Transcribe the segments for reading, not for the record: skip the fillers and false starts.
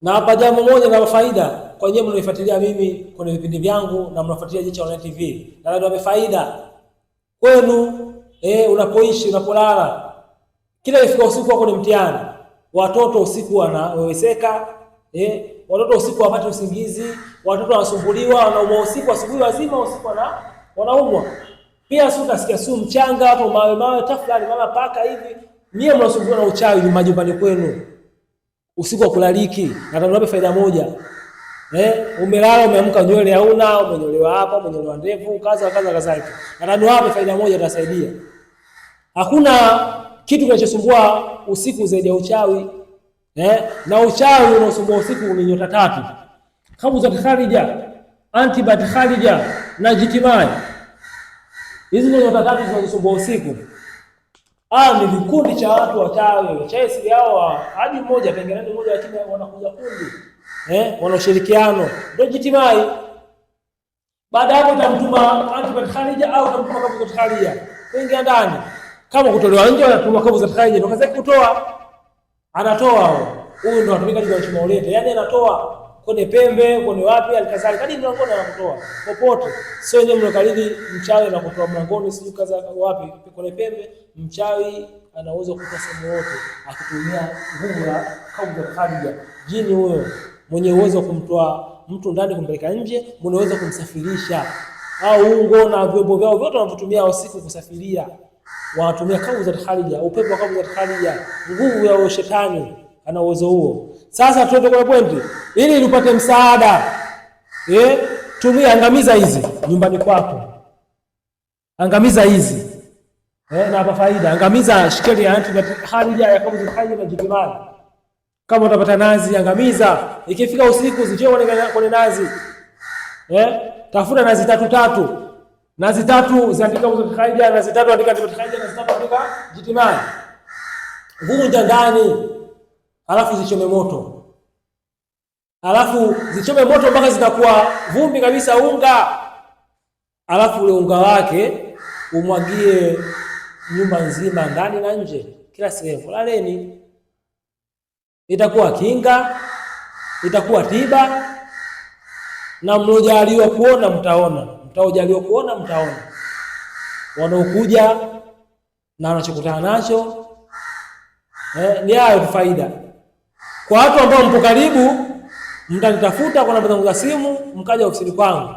Na hapa jambo moja la faida kwa nyinyi mnanifuatilia mimi kwenye vipindi vyangu na mnafuatilia Jecha Online TV. Na ndio faida kwenu unapoishi, unapolala. Kila ifika usiku wako ni mtihani. Watoto usiku wanaweweseka, watoto usiku hawapati usingizi, watoto wanasumbuliwa, wanaumwa usiku, asubuhi wazima, usiku wanaumwa. Pia sio kasikia sumu mchanga, hapo mawe tafulani, mama paka hivi. Nyie mnasumbuliwa na uchawi majumbani kwenu. Usiku wa kulaliki, na tunawape faida moja. Umelala umeamka nywele hauna, umenyolewa hapa, umenyolewa ndevu, kaza hivi. Na tunawape faida moja itasaidia. Hakuna kitu kinachosumbua usiku zaidi ya uchawi. Na uchawi unaosumbua usiku ni nyota tatu. Kabuzat Kharija, Antibat Kharija na Jitimai. Hizi ni nyota tatu zinazosumbua usiku. Ni vikundi cha watu wachawi, wachawi hao hadi mmoja pengenani mmoja, lakini wanakuja kundi. Wana ushirikiano. Ndio Jitimai. Baada hapo utamtuma Antibat Kharija au utamtuma Kabuzat Kharija. Kuingia ndani. Kama kutolewa nje anatuma Kabuzat Kharija, ndio kaza kutoa. Anatoa huyu ndio anatumika kwa chuma ulete. Yaani anatoa kwenye pembe, kwenye wapi, alikazali hadi mlangoni anakutoa. Popote. Sio yeye mnakalidi mchawi na kutoa mlangoni, sio kaza wapi, kwenye pembe. Mchawi anaweza kutoa sehemu yote akitumia nguvu ya Kabuzat Kharija. Jini huyo mwenye uwezo kumtoa mtu ndani kumpeleka nje, mnaweza kumsafirisha. Au ungo na vyombo vyao vyote wanatumia usiku kusafiria. Wanatumia Kabuzat Kharija, upepo wa Kabuzat Kharija, nguvu ya shetani, ana uwezo huo. Sasa tuende kwa pointi. Ili upate msaada, tumia angamiza hizi nyumbani kwako. Angamiza hizi. Na hapa faida, angamiza shikeli ya Antibat Kharija ya Kabuzat Kharija na Jitimai. Kama utapata nazi angamiza. Ikifika usiku zicheo kwenye nazi. Tafuta nazi tatu. Nazi tatu ziandika Kabuzat Kharija, nazi tatu andika Antibat Kharija, nazi tatu andika Jitimai. Vunja ndani. Alafu zichome moto. Alafu zichome moto mpaka zitakuwa vumbi kabisa unga. Alafu ule unga wake umwagie nyumba nzima, ndani na nje, kila sehemu. Laleni. Itakuwa kinga, itakuwa tiba, na mlojaliwa kuona mtaona, mtaojaliwa kuona mtaona. Wanaokuja na wanachokutana nacho ni hayo faida. Kwa watu ambao mpo karibu, mtanitafuta kwa namba zangu za simu, mkaja ofisini kwangu.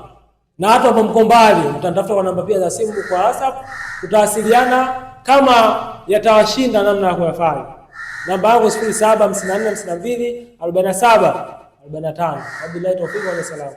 Na watu ambao mko mbali, mtanitafuta kwa namba pia za simu kwa WhatsApp, tutawasiliana kama yatawashinda namna ya kuyafanya. Namba yangu 0754524745. Wabillahi tawfiq wa salaam.